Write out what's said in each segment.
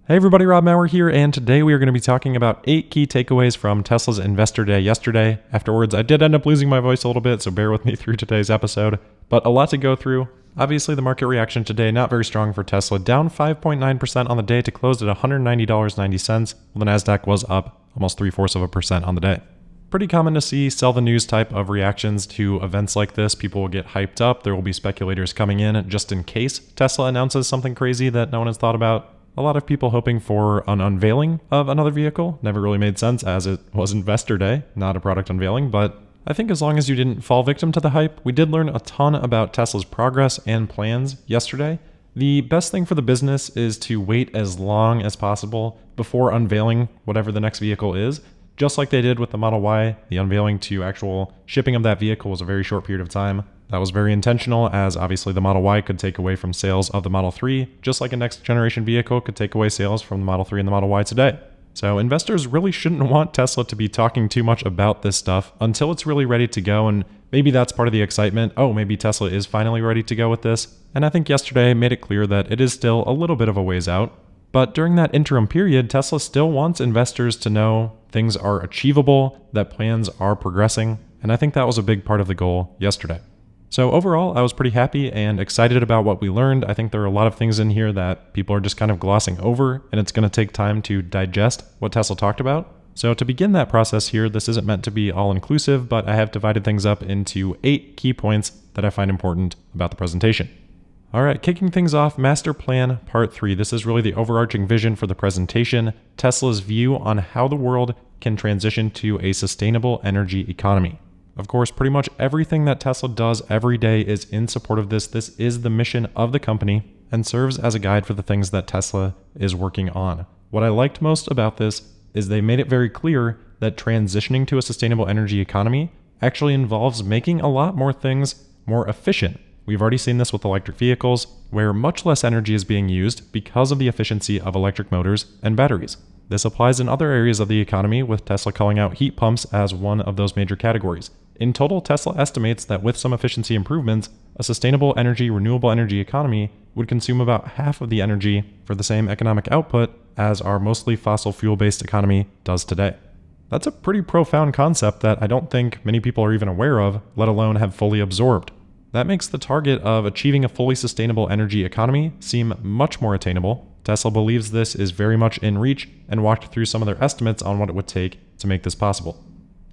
Hey everybody, Rob Maurer here, and today we are going to be talking about 8 key takeaways from Tesla's Investor Day yesterday. Afterwards, I did end up losing my voice a little bit, so bear with me through today's episode, but a lot to go through. Obviously, the market reaction today not very strong for Tesla, down 5.9% on the day to close at $190.90, while the Nasdaq was up almost 0.75% on the day. Pretty common to see sell the news type of reactions to events like this. People will get hyped up. There will be speculators coming in just in case Tesla announces something crazy that no one has thought about. A lot of people hoping for an unveiling of another vehicle. Never really made sense as it was Investor Day, not a product unveiling, but I think as long as you didn't fall victim to the hype, we did learn a ton about Tesla's progress and plans yesterday. The best thing for the business is to wait as long as possible before unveiling whatever the next vehicle is. Just like they did with the Model Y, the unveiling to actual shipping of that vehicle was a very short period of time. That was very intentional, as obviously the Model Y could take away from sales of the Model 3, just like a next generation vehicle could take away sales from the Model 3 and the Model Y today. So investors really shouldn't want Tesla to be talking too much about this stuff until it's really ready to go, and maybe that's part of the excitement. Oh, maybe Tesla is finally ready to go with this. And I think yesterday made it clear that it is still a little bit of a ways out. But during that interim period, Tesla still wants investors to know things are achievable, that plans are progressing, and I think that was a big part of the goal yesterday. So overall, I was pretty happy and excited about what we learned. I think there are a lot of things in here that people are just kind of glossing over, and it's going to take time to digest what Tesla talked about. So to begin that process here, this isn't meant to be all-inclusive, but I have divided things up into 8 key points that I find important about the presentation. All right, kicking things off, Master Plan Part 3. This is really the overarching vision for the presentation, Tesla's view on how the world can transition to a sustainable energy economy. Of course, pretty much everything that Tesla does every day is in support of this. This is the mission of the company and serves as a guide for the things that Tesla is working on. What I liked most about this is they made it very clear that transitioning to a sustainable energy economy actually involves making a lot more things more efficient. We've already seen this with electric vehicles, where much less energy is being used because of the efficiency of electric motors and batteries. This applies in other areas of the economy, with Tesla calling out heat pumps as one of those major categories. In total, Tesla estimates that with some efficiency improvements, a sustainable energy, renewable energy economy would consume about half of the energy for the same economic output as our mostly fossil fuel-based economy does today. That's a pretty profound concept that I don't think many people are even aware of, let alone have fully absorbed. That makes the target of achieving a fully sustainable energy economy seem much more attainable. Tesla believes this is very much in reach and walked through some of their estimates on what it would take to make this possible.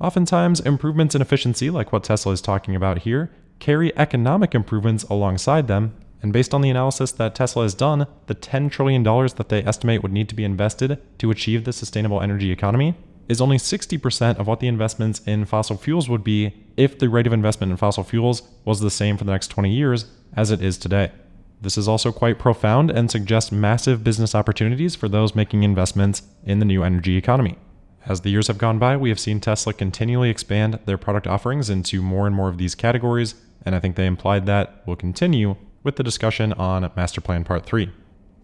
Oftentimes, improvements in efficiency, like what Tesla is talking about here, carry economic improvements alongside them, and based on the analysis that Tesla has done, the $10 trillion that they estimate would need to be invested to achieve the sustainable energy economy is only 60% of what the investments in fossil fuels would be if the rate of investment in fossil fuels was the same for the next 20 years as it is today. This is also quite profound and suggests massive business opportunities for those making investments in the new energy economy. As the years have gone by, we have seen Tesla continually expand their product offerings into more and more of these categories, and I think they implied that will continue with the discussion on Master Plan Part 3.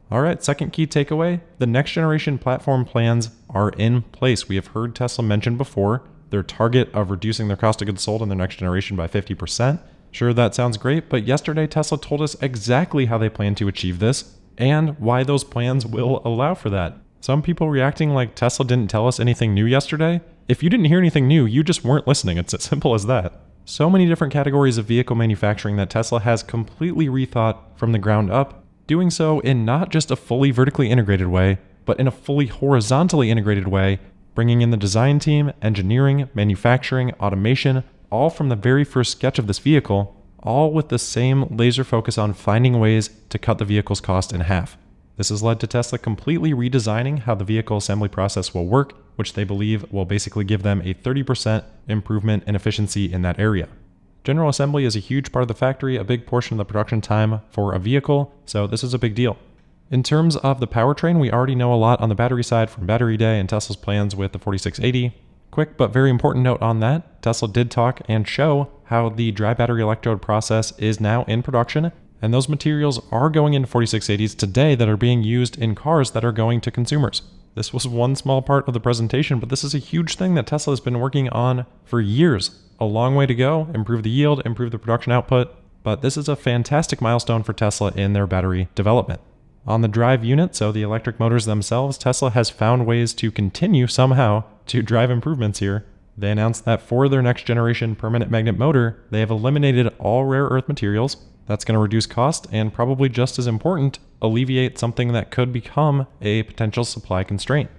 All right, second key takeaway, the next generation platform plans are in place. We have heard Tesla mention before their target of reducing their cost of goods sold in their next generation by 50%. Sure, that sounds great, but yesterday Tesla told us exactly how they plan to achieve this and why those plans will allow for that. Some people reacting like Tesla didn't tell us anything new yesterday. If you didn't hear anything new, you just weren't listening. It's as simple as that. So many different categories of vehicle manufacturing that Tesla has completely rethought from the ground up, doing so in not just a fully vertically integrated way, but in a fully horizontally integrated way, bringing in the design team, engineering, manufacturing, automation, all from the very first sketch of this vehicle, all with the same laser focus on finding ways to cut the vehicle's cost in half. This has led to Tesla completely redesigning how the vehicle assembly process will work, which they believe will basically give them a 30% improvement in efficiency in that area. General assembly is a huge part of the factory, a big portion of the production time for a vehicle, so this is a big deal. In terms of the powertrain, we already know a lot on the battery side from Battery Day and Tesla's plans with the 4680. Quick but very important note on that, Tesla did talk and show how the dry battery electrode process is now in production, and those materials are going into 4680s today that are being used in cars that are going to consumers. This was one small part of the presentation, but this is a huge thing that Tesla has been working on for years. A long way to go, improve the yield, improve the production output, but this is a fantastic milestone for Tesla in their battery development. On the drive unit, so the electric motors themselves, Tesla has found ways to continue somehow to drive improvements here. They announced that for their next generation permanent magnet motor, they have eliminated all rare earth materials. That's going to reduce cost and, probably just as important, alleviate something that could become a potential supply constraint.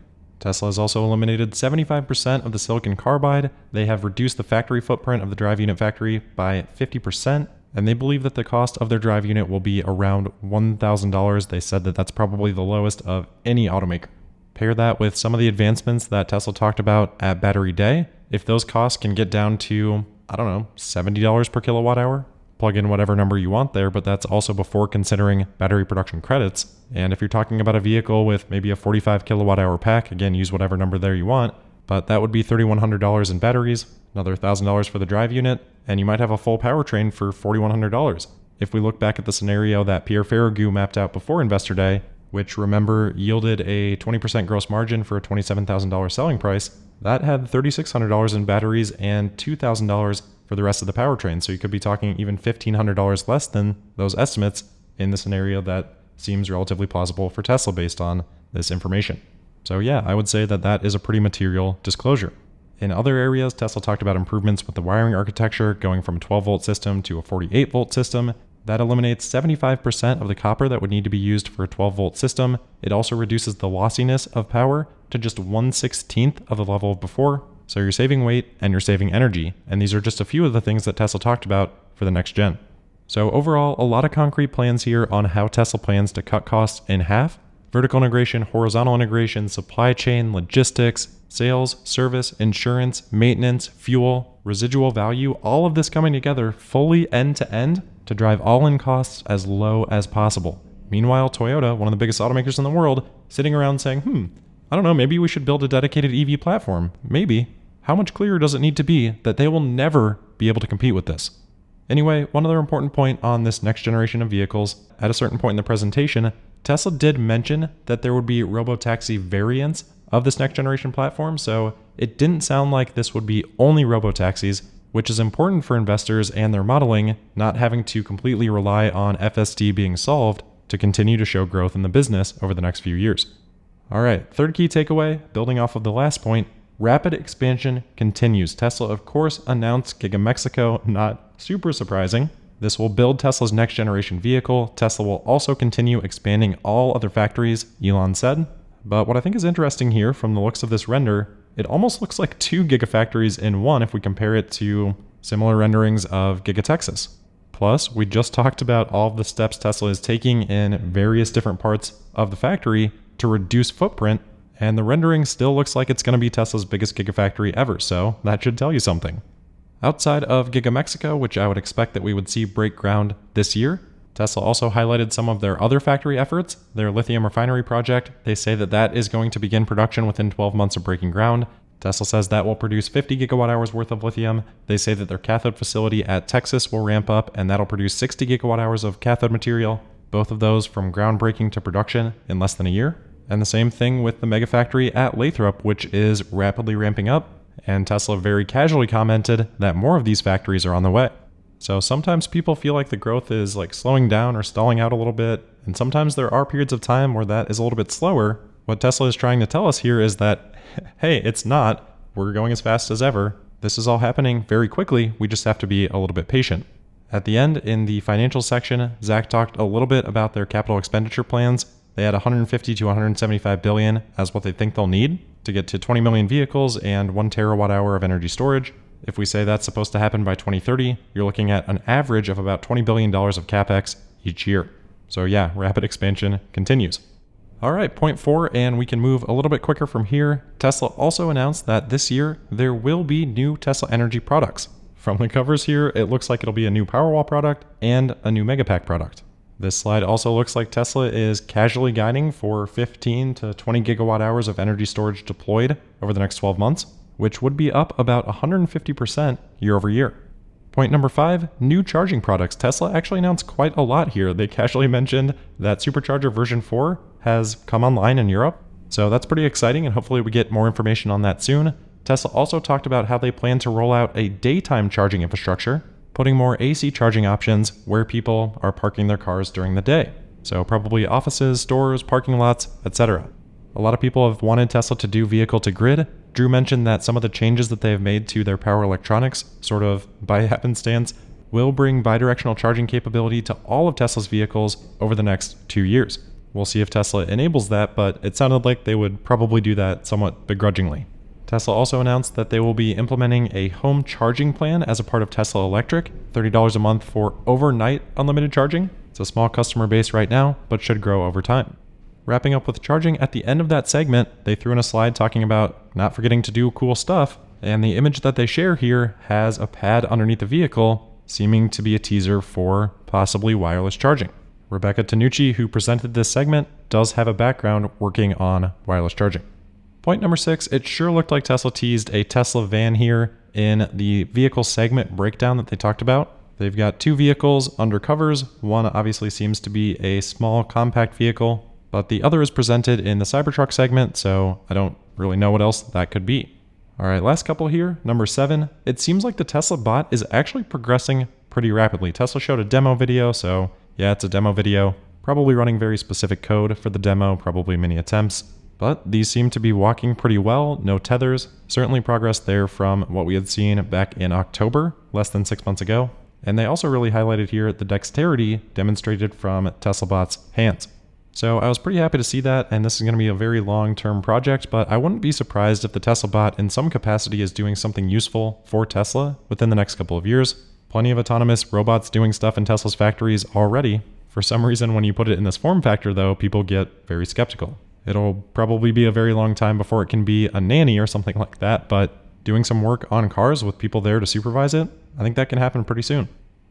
Tesla has also eliminated 75% of the silicon carbide. They have reduced the factory footprint of the drive unit factory by 50%, and they believe that the cost of their drive unit will be around $1,000. They said that that's probably the lowest of any automaker. Pair that with some of the advancements that Tesla talked about at Battery Day. If those costs can get down to, $70 per kilowatt hour, plug in whatever number you want there, but that's also before considering battery production credits. And if you're talking about a vehicle with maybe a 45 kilowatt hour pack, again, use whatever number there you want, but that would be $3,100 in batteries, another $1,000 for the drive unit, and you might have a full powertrain for $4,100. If we look back at the scenario that Pierre Ferragu mapped out before Investor Day, which, remember, yielded a 20% gross margin for a $27,000 selling price, that had $3,600 in batteries and $2,000 for the rest of the powertrain. So you could be talking even $1,500 less than those estimates in the scenario that seems relatively plausible for Tesla based on this information. So yeah, I would say that that is a pretty material disclosure. In other areas, Tesla talked about improvements with the wiring architecture, going from a 12-volt system to a 48-volt system. That eliminates 75% of the copper that would need to be used for a 12-volt system. It also reduces the lossiness of power to just 1/16 of the level of before. So you're saving weight and you're saving energy. And these are just a few of the things that Tesla talked about for the next gen. So overall, a lot of concrete plans here on how Tesla plans to cut costs in half. Vertical integration, horizontal integration, supply chain, logistics, sales, service, insurance, maintenance, fuel, residual value, all of this coming together fully end-to-end to drive all-in costs as low as possible. Meanwhile, Toyota, one of the biggest automakers in the world, sitting around saying, I don't know, maybe we should build a dedicated EV platform. Maybe. How much clearer does it need to be that they will never be able to compete with this? Anyway, one other important point on this next generation of vehicles, at a certain point in the presentation, Tesla did mention that there would be robotaxi variants of this next generation platform, so it didn't sound like this would be only robotaxis, which is important for investors and their modeling, not having to completely rely on FSD being solved to continue to show growth in the business over the next few years. All right, third key takeaway, building off of the last point, rapid expansion continues. Tesla, of course, announced Giga Mexico, not super surprising. This will build Tesla's next generation vehicle. Tesla will also continue expanding all other factories, Elon said. But what I think is interesting here from the looks of this render, it almost looks like 2 gigafactories in one if we compare it to similar renderings of Giga Texas. Plus, we just talked about all of the steps Tesla is taking in various different parts of the factory to reduce footprint, and the rendering still looks like it's going to be Tesla's biggest gigafactory ever, so that should tell you something. Outside of Giga Mexico, which I would expect that we would see break ground this year, Tesla also highlighted some of their other factory efforts. Their lithium refinery project, they say that that is going to begin production within 12 months of breaking ground. Tesla says that will produce 50 gigawatt hours worth of lithium. They say that their cathode facility at Texas will ramp up and that'll produce 60 gigawatt hours of cathode material, both of those from groundbreaking to production in less than a year. And the same thing with the mega factory at Lathrop, which is rapidly ramping up. And Tesla very casually commented that more of these factories are on the way. So sometimes people feel like the growth is like slowing down or stalling out a little bit. And sometimes there are periods of time where that is a little bit slower. What Tesla is trying to tell us here is that, hey, it's not. We're going as fast as ever. This is all happening very quickly. We just have to be a little bit patient. At the end, in the financial section, Zach talked a little bit about their capital expenditure plans. They had 150 to 175 billion as what they think they'll need to get to 20 million vehicles and 1 terawatt hour of energy storage. If we say that's supposed to happen by 2030, you're looking at an average of about $20 billion of capex each year. So yeah, rapid expansion continues. All right, point 4, and we can move a little bit quicker from here. Tesla also announced that this year there will be new Tesla Energy products. From the covers here, it looks like it'll be a new Powerwall product and a new Megapack product. This slide also looks like Tesla is casually guiding for 15 to 20 gigawatt hours of energy storage deployed over the next 12 months, which would be up about 150% year over year. Point number 5, new charging products. Tesla actually announced quite a lot here. They casually mentioned that Supercharger version 4 has come online in Europe. So that's pretty exciting, and hopefully we get more information on that soon. Tesla also talked about how they plan to roll out a daytime charging infrastructure, putting more AC charging options where people are parking their cars during the day. So probably offices, stores, parking lots, etc. A lot of people have wanted Tesla to do vehicle to grid. Drew mentioned that some of the changes that they have made to their power electronics, sort of by happenstance, will bring bidirectional charging capability to all of Tesla's vehicles over the next 2 years. We'll see if Tesla enables that, but it sounded like they would probably do that somewhat begrudgingly. Tesla also announced that they will be implementing a home charging plan as a part of Tesla Electric, $30 a month for overnight unlimited charging. It's a small customer base right now, but should grow over time. Wrapping up with charging, at the end of that segment, they threw in a slide talking about not forgetting to do cool stuff, and the image that they share here has a pad underneath the vehicle, seeming to be a teaser for possibly wireless charging. Rebecca Tanucci, who presented this segment, does have a background working on wireless charging. Point number 6, it sure looked like Tesla teased a Tesla van here in the vehicle segment breakdown that they talked about. They've got 2 vehicles under covers. One obviously seems to be a small compact vehicle, but the other is presented in the Cybertruck segment, so I don't really know what else that could be. All right, last couple here. Number 7, it seems like the Tesla bot is actually progressing pretty rapidly. Tesla showed a demo video, so yeah, it's a demo video. Probably running very specific code for the demo, probably many attempts. But these seem to be walking pretty well, no tethers. Certainly progress there from what we had seen back in October, less than 6 months ago. And they also really highlighted here the dexterity demonstrated from TeslaBot's hands. So I was pretty happy to see that, and this is going to be a very long-term project, but I wouldn't be surprised if the TeslaBot in some capacity is doing something useful for Tesla within the next couple of years. Plenty of autonomous robots doing stuff in Tesla's factories already. For some reason, when you put it in this form factor, though, people get very skeptical. It'll probably be a very long time before it can be a nanny or something like that, but doing some work on cars with people there to supervise it, I think that can happen pretty soon.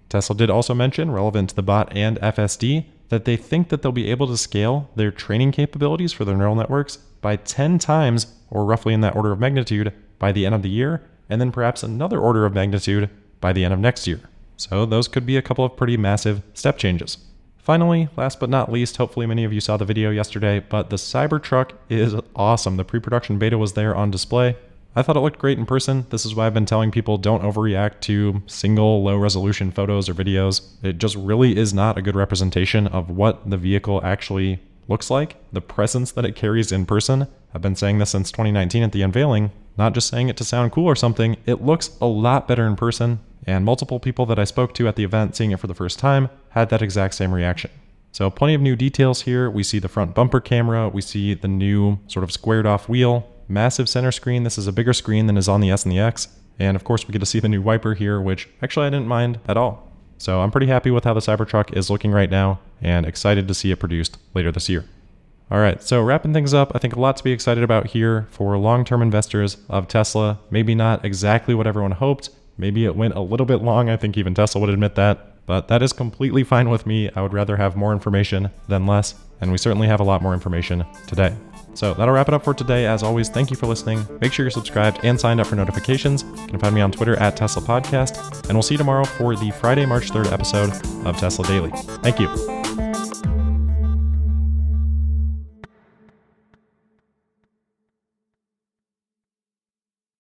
Tesla did also mention, relevant to the bot and FSD, that they think that they'll be able to scale their training capabilities for their neural networks by 10 times, or roughly in that order of magnitude, by the end of the year, and then perhaps another order of magnitude by the end of next year. So those could be a couple of pretty massive step changes. Finally, last but not least, hopefully many of you saw the video yesterday, but the Cybertruck is awesome. The pre-production beta was there on display. I thought it looked great in person. This is why I've been telling people don't overreact to single low-resolution photos or videos. It just really is not a good representation of what the vehicle actually looks like, the presence that it carries in person. I've been saying this since 2019 at the unveiling, not just saying it to sound cool or something. It looks a lot better in person. And multiple people that I spoke to at the event seeing it for the first time had that exact same reaction. So plenty of new details here. We see the front bumper camera. We see the new sort of squared off wheel, massive center screen. This is a bigger screen than is on the S and the X. And of course we get to see the new wiper here, which actually I didn't mind at all. So I'm pretty happy with how the Cybertruck is looking right now and excited to see it produced later this year. All right, so wrapping things up, I think a lot to be excited about here for long-term investors of Tesla. Maybe not exactly what everyone hoped. Maybe it went a little bit long. I think even Tesla would admit that, but that is completely fine with me. I would rather have more information than less, and we certainly have a lot more information today. So that'll wrap it up for today. As always, thank you for listening. Make sure you're subscribed and signed up for notifications. You can find me on Twitter at Tesla Podcast, and we'll see you tomorrow for the Friday, March 3rd episode of Tesla Daily. Thank you.